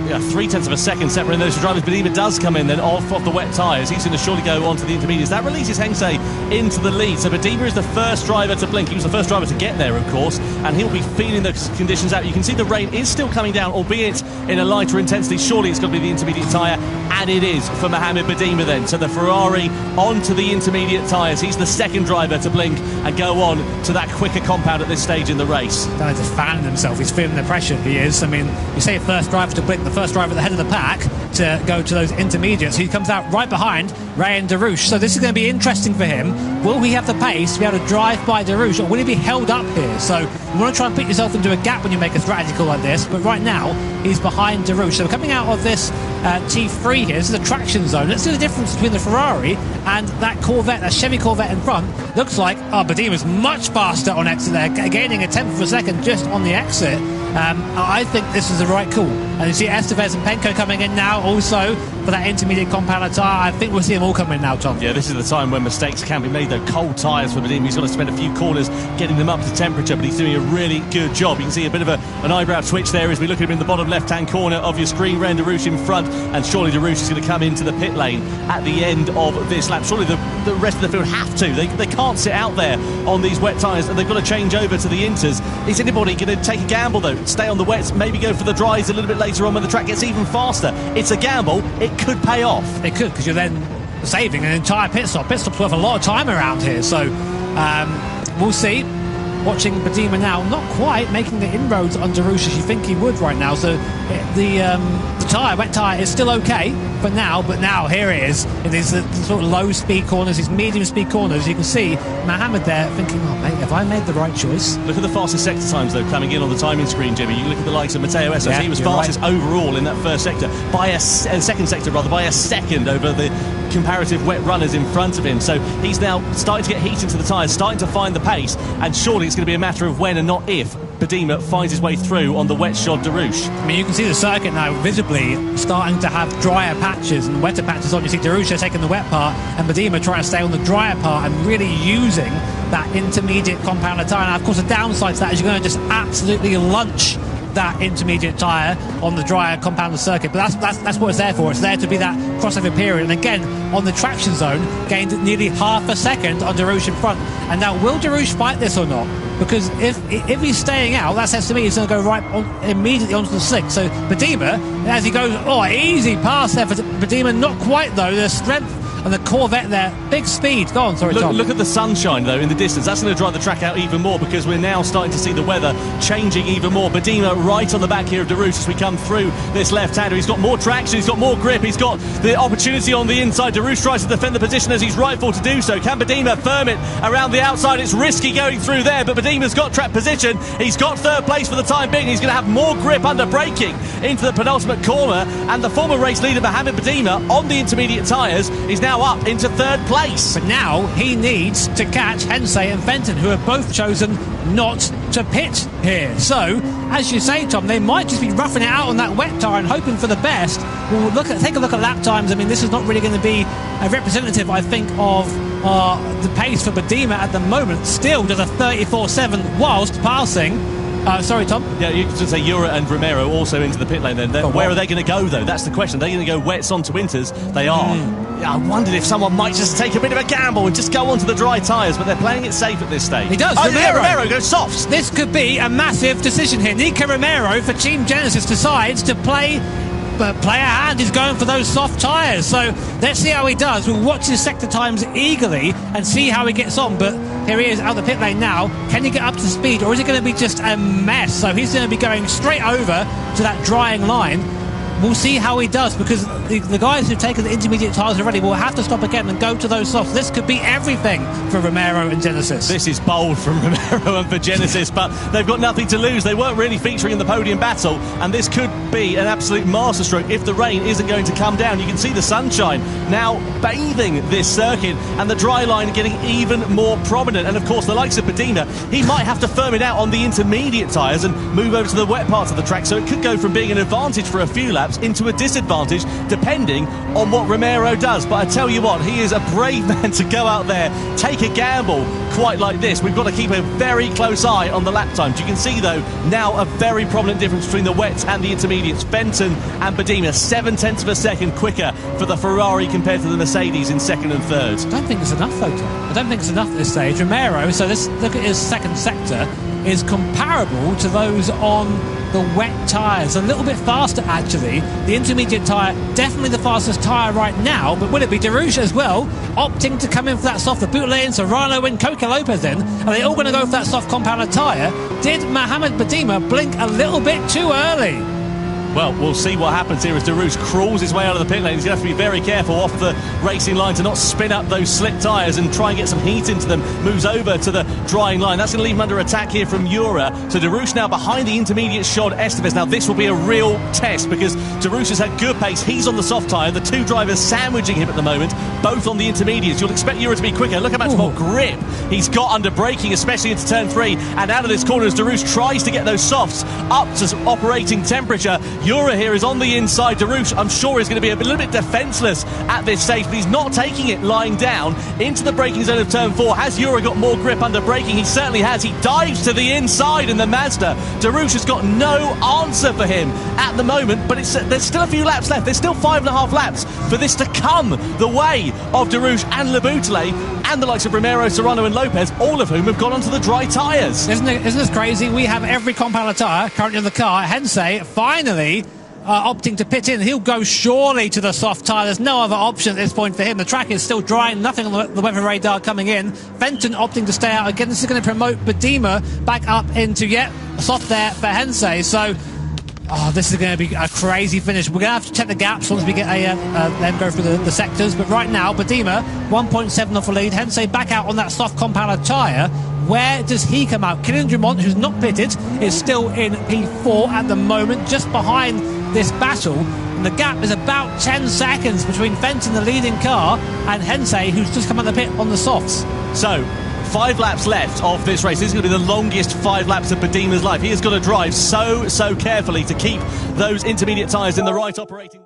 Yeah, 0.3 of a second separating those two drivers. Badima does come in then off the wet tyres. He's going to surely go onto the intermediates. That releases Hensei into the lead. So Badima is the first driver to blink. He was the first driver to get there, of course, and he'll be feeling the conditions out. You can see the rain is still coming down, albeit in a lighter intensity. Surely it's got to be the intermediate tyre, and it is for Mohamed Badima then. So the Ferrari onto the intermediate tyres. He's the second driver to blink and go on to that quicker compound at this stage in the race. He's just fanning himself. He's feeling the pressure. He is. I mean, you say first driver to blink, the first driver at the head of the pack to go to those intermediates. He comes out right behind Ray and Darush. So this is going to be interesting for him. Will he have the pace to be able to drive by Darush, or will he be held up here? So you want to try and put yourself into a gap when you make a strategy call like this, but right now he's behind Darush. So coming out of this T3 here, this is a traction zone. Let's see the difference between the Ferrari and that Corvette, that Chevy Corvette in front. Looks like Badima's much faster on exit there, gaining a tenth of a second just on the exit. I think this is the right call. And you see Estevez and Penko coming in now also for that intermediate compound tyre. I think we'll see them all coming in now, Tom. Yeah, this is the time when mistakes can be made, though. Cold tyres for Badima. He's got to spend a few corners getting them up to temperature, but he's doing a really good job. You can see a bit of an eyebrow twitch there as we look at him in the bottom left-hand corner of your screen. Ray and Darush in front, and surely Darush is going to come into the pit lane at the end of this lap. Surely the rest of the field have to. They can't sit out there on these wet tyres, and they've got to change over to the inters. Is anybody going to take a gamble, though? Stay on the wets, maybe go for the dries a little bit later on when the track gets even faster. It's a gamble. It could pay off. It could, because you're then saving an entire pit stop. Pit stop's worth a lot of time around here, so we'll see. Watching Badima now, not quite making the inroads on Darush as you think he would right now. So the tyre, wet tyre, is still okay for now, but now here it is in these sort of low-speed corners, these medium-speed corners. You can see Mohamed there thinking, oh, mate, have I made the right choice? Look at the fastest sector times, though, coming in on the timing screen, Jimmy. You look at the likes of Matteo Essos. Yeah, he was fastest overall in that first sector, by a second sector, rather, by a second over the comparative wet runners in front of him. So he's now starting to get heat into the tyres, starting to find the pace, and surely it's going to be a matter of when and not if Badima finds his way through on the wet shod Darush. I mean, you can see the circuit now visibly starting to have drier patches and wetter patches on. You see Darush taking the wet part and Badima trying to stay on the drier part and really using that intermediate compound tyre. Now, of course, the downside to that is you're going to just absolutely lunch that intermediate tyre on the drier compound circuit, but that's what it's there for. It's there to be that crossover period, and again on the traction zone gained nearly half a second on Darush in front. And now, will Darush fight this or not? Because if he's staying out, that says to me he's going to go right on, immediately onto the slick. So Badima, as he goes, easy pass there for Badima, not quite though. The strength and the Corvette there, big speed. Go on, sorry, Tom. Look at the sunshine, though, in the distance. That's going to drive the track out even more, because we're now starting to see the weather changing even more. Badima right on the back here of Darush as we come through this left-hander. He's got more traction, he's got more grip, he's got the opportunity on the inside. Darush tries to defend the position as he's rightful to do so. Can Badima firm it around the outside? It's risky going through there, but Badima's got track position. He's got third place for the time being. He's going to have more grip under braking into the penultimate corner, and the former race leader, Mohamed Badima, on the intermediate tyres, is now up into third place. But now he needs to catch Hensey and Fenton, who have both chosen not to pit here. So, as you say, Tom, they might just be roughing it out on that wet tyre and hoping for the best. We'll take a look at lap times. I mean, this is not really going to be a representative, I think, of the pace for Badima at the moment. Still does a 34.7 whilst passing. Sorry, Tom? Yeah, you could say Ura and Romero also into the pit lane then. Where are they going to go, though? That's the question. Are they going to go wets onto winters? They are. I wondered if someone might just take a bit of a gamble and just go onto the dry tyres, but they're playing it safe at this stage. He does. Romero goes soft. This could be a massive decision here. Nico Romero for Team Genesis decides to play a hand. He's going for those soft tyres. So let's see how he does. We'll watch his sector times eagerly and see how he gets on. But here he is out the pit lane now. Can he get up to speed, or is it going to be just a mess? So he's going to be going straight over to that drying line. We'll see how he does, because the guys who've taken the intermediate tyres already will have to stop again and go to those softs. This could be everything for Romero and Genesis. This is bold from Romero and for Genesis, but they've got nothing to lose. They weren't really featuring in the podium battle, and this could be an absolute masterstroke if the rain isn't going to come down. You can see the sunshine now bathing this circuit, and the dry line getting even more prominent. And of course, the likes of Badima, he might have to firm it out on the intermediate tyres and move over to the wet parts of the track, so it could go from being an advantage for a few laps into a disadvantage depending on what Romero does. But I tell you what, he is a brave man to go out there, take a gamble, quite like this. We've got to keep a very close eye on the lap times. You can see, though, now a very prominent difference between the wets and the intermediates. Benton and Badima, 0.7 of a second quicker for the Ferrari compared to the Mercedes in second and third. I don't think it's enough, though, Tom. I don't think it's enough at this stage. Romero, so this, look at his second sector, is comparable to those on the wet tyres. A little bit faster, actually. The intermediate tyre, definitely the fastest tyre right now, but will it be Darush as well, opting to come in for that soft? The Boutelet in, Serrano in, Coca Lopez in. Are they all going to go for that soft compounded tyre? Did Mohamed Badima blink a little bit too early? Well, we'll see what happens here as Darush crawls his way out of the pit lane. He's going to have to be very careful off the racing line to not spin up those slick tyres and try and get some heat into them. Moves over to the drying line. That's going to leave him under attack here from Jura. So Darush now behind the intermediate shod Estevez. Now this will be a real test because Darush has had good pace. He's on the soft tyre. The two drivers sandwiching him at the moment, both on the intermediates. You'll expect Jura to be quicker. Look how much more grip he's got under braking, especially into turn 3. And out of this corner as Darush tries to get those softs up to operating temperature. Jura here is on the inside. Darush, I'm sure, is going to be a little bit defenceless at this stage, but he's not taking it lying down into the braking zone of turn 4. Has Jura got more grip under braking? He certainly has. He dives to the inside in the Mazda. Darush has got no answer for him at the moment, but there's still a few laps left. There's still 5.5 laps for this to come the way of Darush and Le Boutelet and the likes of Romero, Serrano and Lopez, all of whom have gone onto the dry tyres. Isn't this crazy? We have every compound tyre currently in the car. Hensei finally opting to pit in. He'll go surely to the soft tyre. There's no other option at this point for him. The track is still dry, nothing on the weather radar coming in. Fenton opting to stay out again. This is going to promote Badima back up into soft there for Hensei. So this is going to be a crazy finish. We're going to have to check the gaps once we get them go through the sectors. But right now, Badima 1.7 off the lead. Hensei back out on that soft compounded tyre. Where does he come out? Kylian Drummond, who's not pitted, is still in P4 at the moment, just behind this battle. And the gap is about 10 seconds between Fenton, the leading car, and Hensei, who's just come out of the pit on the softs. So 5 laps left of this race. This is going to be the longest 5 laps of Badima's life. He has got to drive so carefully to keep those intermediate tyres in the right operating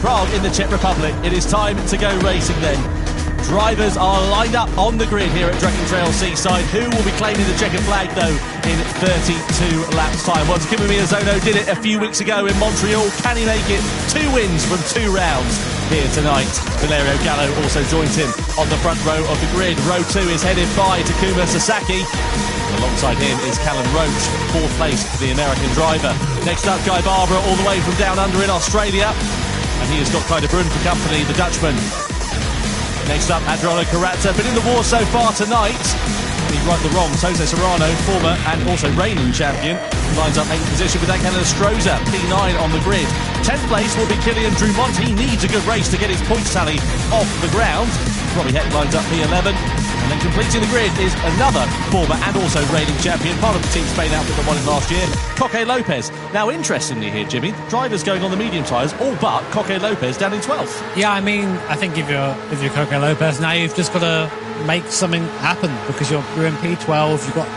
Prague in the Czech Republic. It is time to go racing then. Drivers are lined up on the grid here at Dragon Trail Seaside. Who will be claiming the checkered flag, though, in 32 laps' time? Well, Takuma Miyazono did it a few weeks ago in Montreal. Can he make it 2 wins from 2 rounds here tonight? Valerio Gallo also joins him on the front row of the grid. Row 2 is headed by Takuma Sasaki. Alongside him is Callum Roach, 4th place for the American driver. Next up, Guy Barbara, all the way from down under in Australia. And he has got Kai de Bruyne for company, the Dutchman. Next up, Adriano Carazza, been in the war so far tonight. He's right the wrong. Jose Serrano, former and also reigning champion, lines up 8th position with Ankana Stroza, P9 on the grid. 10th place will be Kilian Drumont. He needs a good race to get his points tally off the ground. Robbie Heck lines up P11. And then completing the grid is another former and also reigning champion, part of the Team Spain outfit that won it last year, Coque Lopez. Now, interestingly here, Jimmy, drivers going on the medium tyres, all but Coque Lopez down in 12th. Yeah, I mean, I think if you're Coque Lopez, now you've just got to make something happen because you're in P12, you've got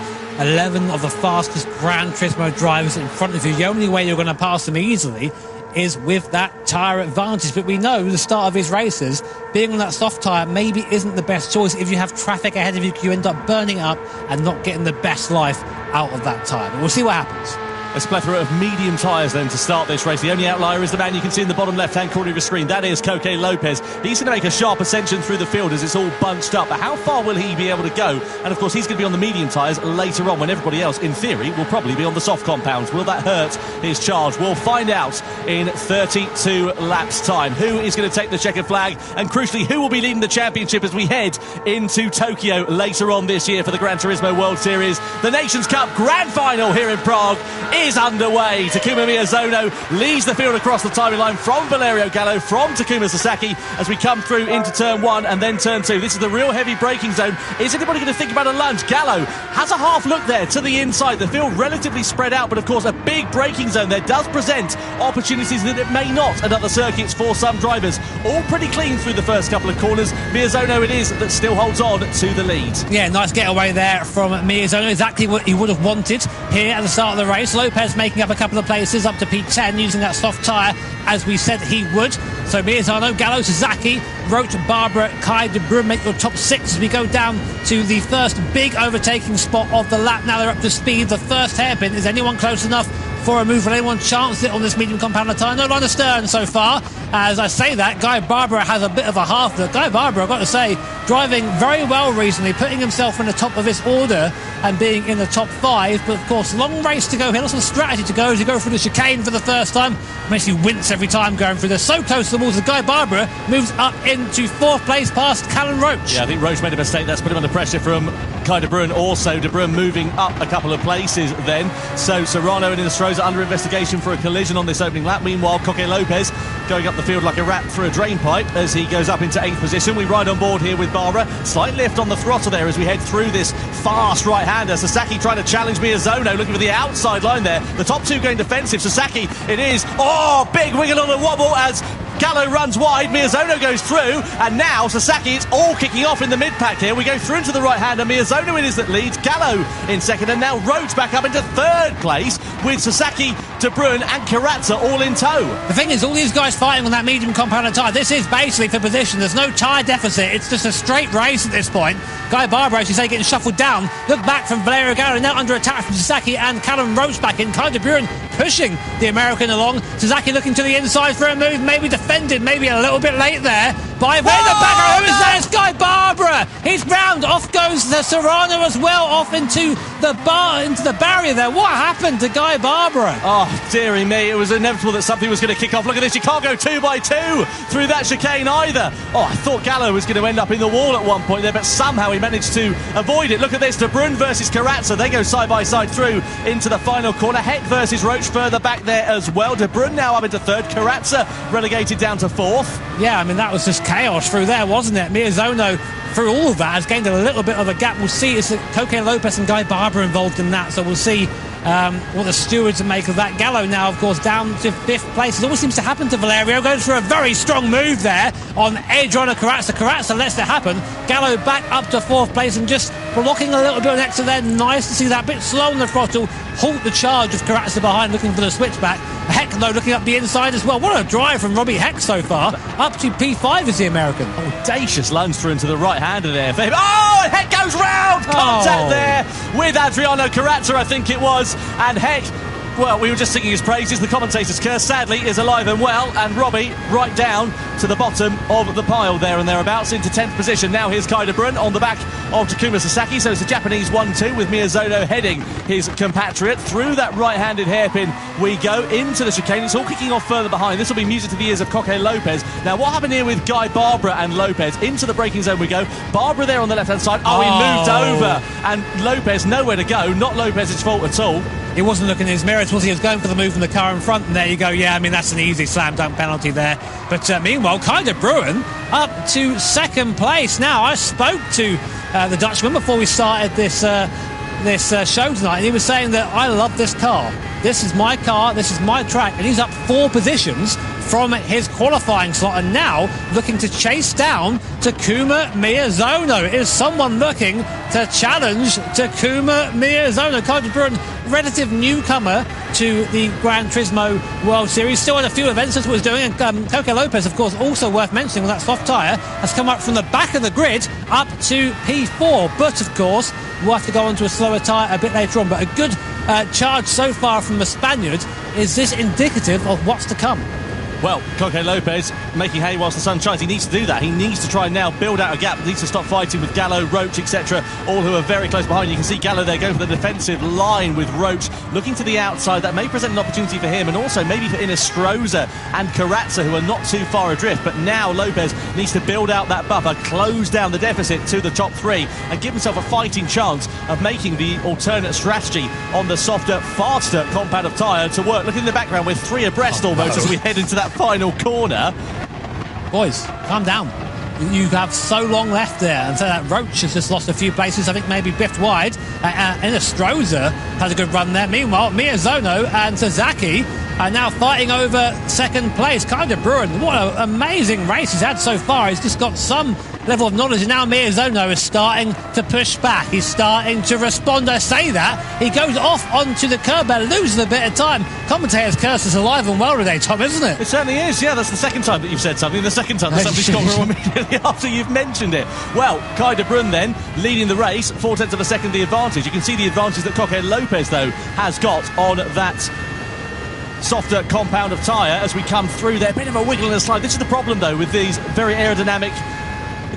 11 of the fastest Gran Turismo drivers in front of you. The only way you're going to pass them easily is with that tyre advantage. But we know the start of his races, being on that soft tyre maybe isn't the best choice. If you have traffic ahead of you, you end up burning up and not getting the best life out of that tyre. But we'll see what happens. A plethora of medium tyres then to start this race. The only outlier is the man you can see in the bottom left-hand corner of your screen. That is Coque Lopez. He's going to make a sharp ascension through the field as it's all bunched up. But how far will he be able to go? And, of course, he's going to be on the medium tyres later on when everybody else, in theory, will probably be on the soft compounds. Will that hurt his charge? We'll find out in 32 laps' time. Who is going to take the checkered flag? And, crucially, who will be leading the championship as we head into Tokyo later on this year for the Gran Turismo World Series? The Nations Cup Grand Final here in Prague is underway. Takuma Miyazono leads the field across the timing line from Valerio Gallo, from Takuma Sasaki as we come through into turn 1 and then turn 2. This is the real heavy braking zone. Is anybody going to think about a lunge? Gallo has a half look there to the inside. The field relatively spread out, but of course a big braking zone there does present opportunities that it may not at other circuits for some drivers. All pretty clean through the first couple of corners. Miyazono it is that still holds on to the lead. Yeah, nice getaway there from Miyazono. Exactly what he would have wanted here at the start of the race. Lopez making up a couple of places up to P10 using that soft tyre as we said he would. So Miyazono, Gallo, Sasaki, Roach, Barbara, Kai de Bruyne make your top 6 as we go down to the first big overtaking spot of the lap. Now they're up to speed. The first hairpin. Is anyone close enough for a move? Will anyone chance it on this medium compound tyre? No line astern so far. As I say that, Guy Barbara has a bit of a half look. Guy Barbara, I've got to say, driving very well recently, putting himself in the top of his order and being in the top 5. But of course, long race to go here, lots of strategy to go as you go through the chicane for the first time. Makes you wince every time going through this. So close to the walls that Guy Barbara moves up into 4th place past Callum Roach. Yeah, I think Roach made a mistake. That's put him under pressure from Kai de Bruyne. Also, de Bruyne moving up a couple of places then. So Serrano and Inestrosa under investigation for a collision on this opening lap. Meanwhile, Coque Lopez going up the field like a rat through a drain pipe as he goes up into 8th position. We ride on board here with Barbara. Slight lift on the throttle there as we head through this fast right-hander. Sasaki trying to challenge Miyazono, looking for the outside line there. The top 2 going defensive. Sasaki, it is. Oh, big wiggle on the wobble as Gallo runs wide, Miyazono goes through, and now Sasaki, it's all kicking off in the mid-pack here. We go through into the right-hander, Miyazono it is that leads, Gallo in 2nd, and now Rhodes back up into 3rd place with Sasaki, de Bruyne and Carazza all in tow. The thing is, all these guys fighting on that medium compound tyre, this is basically for position. There's no tyre deficit, it's just a straight race at this point. Guy Barbara, as you say, getting shuffled down. Look back from Valerio Gallo, now under attack from Sasaki and Callum Roach back in. Kai de Bruyne pushing the American along. Sasaki looking to the inside for a move, maybe defended, maybe a little bit late there. By way the back, who is that? It's Guy Barbara. He's round. Off goes the Serrano as well, off into the barrier there. What happened to Guy Barbara? Oh, dearie me. It was inevitable that something was going to kick off. Look at this. You can't go 2 by 2 through that chicane either. Oh, I thought Gallo was going to end up in the wall at one point there, but somehow he managed to avoid it. Look at this. De Bruyne versus Carazza. They go side by side through into the final corner. Heck versus Roach further back there as well. De Bruyne now up into 3rd. Carazza relegated down to 4th. Yeah, I mean, that was just chaos through there, wasn't it? Miyazono, through all of that, has gained a little bit of a gap. We'll see. It's Coque Lopez and Guy Barbara involved in that, so we'll see what the stewards make of that. Gallo now, of course, down to 5th place. It always seems to happen to Valerio. Goes for a very strong move there on edge on a Corazza. Corazza lets it happen. Gallo back up to 4th place and just blocking a little bit on exit there. Nice to see that. Bit slow on the throttle. Halt the charge of Corazza behind, looking for the switchback. Heck, though, looking up the inside as well. What a drive from Robbie Heck so far. Up to P5 is the American. Audacious lunge through into the right-hander there. Oh, Heck goes round! Contact there with Adriano Corazza, I think it was. And Heck, well, we were just singing his praises. The commentator's curse, sadly, is alive and well. And Robbie right down to the bottom of the pile there and thereabouts into 10th position. Now here's Kai de Bruyne on the back of Takuma Sasaki. So it's a Japanese 1-2 with Miyazono heading his compatriot. Through that right-handed hairpin we go into the chicane. It's all kicking off further behind. This will be music to the ears of Coque Lopez. Now, what happened here with Guy Barbara and Lopez? Into the braking zone we go. Barbara there on the left-hand side. Oh, he moved over. And Lopez nowhere to go. Not Lopez's fault at all. He wasn't looking in his mirrors, was he? He was going for the move from the car in front, and there you go. Yeah, I mean, that's an easy slam dunk penalty there. But meanwhile, Kai de Bruyne up to 2nd place. Now, I spoke to the Dutchman before we started this show tonight, and he was saying that I love this car. This is my car, this is my track, and he's up 4 positions from his qualifying slot, and now looking to chase down Takuma Miyazono. Is someone looking to challenge Takuma Miyazono? Kai de Bruyne, relative newcomer to the Gran Turismo World Series, still had a few events as was doing, and Coque Lopez, of course, also worth mentioning with that soft tyre, has come up from the back of the grid up to P4, but of course we'll have to go on to a slower tyre a bit later on. But a good charge so far from the Spaniard. Is this indicative of what's to come? Well, Coque Lopez making hay whilst the sun shines. He needs to do that. He needs to try and now build out a gap. He needs to stop fighting with Gallo, Roach, etc. All who are very close behind. You can see Gallo there going for the defensive line with Roach looking to the outside. That may present an opportunity for him, and also maybe for Inestrosa and Corazza, who are not too far adrift. But now Lopez needs to build out that buffer, close down the deficit to the top 3, and give himself a fighting chance of making the alternate strategy on the softer, faster compound of tyre to work. Look in the background, we're 3 abreast almost as we head into that final corner. Boys, calm down. You have so long left there, and so that Roach has just lost a few places. I think maybe biffed wide. Inestrosa has a good run there. Meanwhile, Miyazono and Sasaki are now fighting over 2nd place. Kai de Bruyne, what an amazing race he's had so far. He's just got some level of knowledge, and now Miyazono is starting to push back. He's starting to respond. I say that. He goes off onto the curb there, loses a bit of time. Commentator's curse is alive and well today, Tom, isn't it? It certainly is, yeah. That's the second time that you've said something. The second time that somebody's gone wrong immediately after you've mentioned it. Well, Kai de Bruyne then leading the race, 0.4 of a second the advantage. You can see the advantage that Coque Lopez, though, has got on that softer compound of tyre as we come through there. Bit of a wiggle and a slide. This is the problem, though, with these very aerodynamic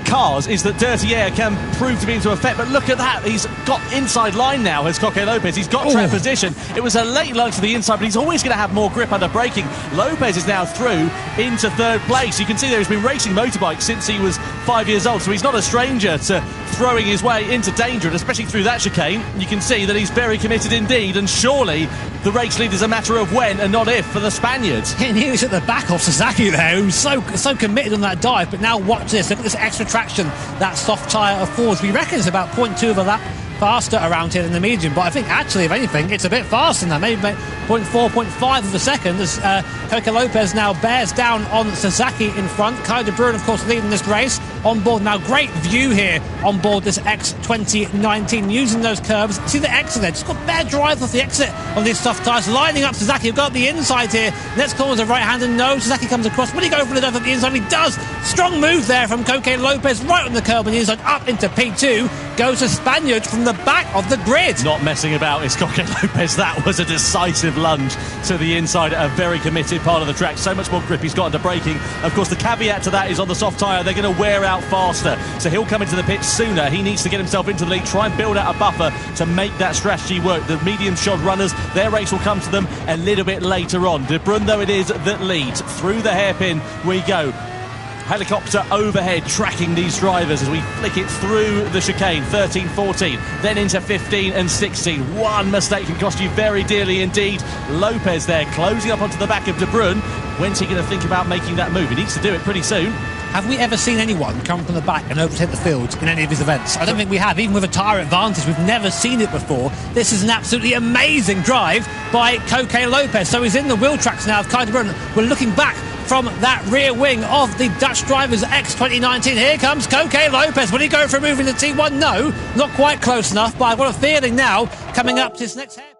cars, is that dirty air can prove to be into effect. But look at that, he's got inside line now as Coque Lopez. He's got track position. It was a late lunge to the inside, but he's always going to have more grip under braking. Lopez is now through into 3rd place. You can see there he's been racing motorbikes since he was 5 years old, so he's not a stranger to throwing his way into danger, and especially through that chicane. You can see that he's very committed indeed, and surely the race lead is a matter of when and not if for the Spaniards. He was at the back of Sasaki there, who's so committed on that dive. But now watch this, look at this extra traction that soft tyre affords. We reckon it's about 0.2 of a lap faster around here than the medium, but I think actually, if anything, it's a bit faster than that, maybe 0.4, 0.5 of a second, as Coque Lopez now bears down on Sasaki in front. Kai de Bruyne, of course, leading this race on board. Now, great view here on board this X 2019, using those curves. See the exit there, just got bare drive off the exit on these soft tyres, lining up Sasaki. We've got the inside here. Next corner is a right-hander. No, Sasaki comes across. Will he go for the dive at the inside? He does. Strong move there from Coque Lopez, right on the curb on the inside, up into P2. Goes to Spaniard from the back of the grid. Not messing about is Coque Lopez. That was a decisive lunge to the inside at a very committed part of the track. So much more grip he's got under braking. Of course, the caveat to that is on the soft tyre, they're going to wear out faster. So he'll come into the pit sooner. He needs to get himself into the lead, try and build out a buffer to make that strategy work. The medium shod runners, their race will come to them a little bit later on. De Bruyne, though, it is that leads. Through the hairpin we go. Helicopter overhead tracking these drivers as we flick it through the chicane. 13, 14, then into 15 and 16. One mistake can cost you very dearly indeed. Lopez there closing up onto the back of De Bruyne. When's he going to think about making that move? He needs to do it pretty soon. Have we ever seen anyone come from the back and overtake the field in any of his events? I don't think we have. Even with a tyre advantage, we've never seen it before. This is an absolutely amazing drive by Coque Lopez. So he's in the wheel tracks now of Kai de Bruyne. We're looking back from that rear wing of the Dutch drivers X 2019. Here comes Coque Lopez. Will he go for a move in the T1? No, not quite close enough, but I've got a feeling now coming up to this next hair.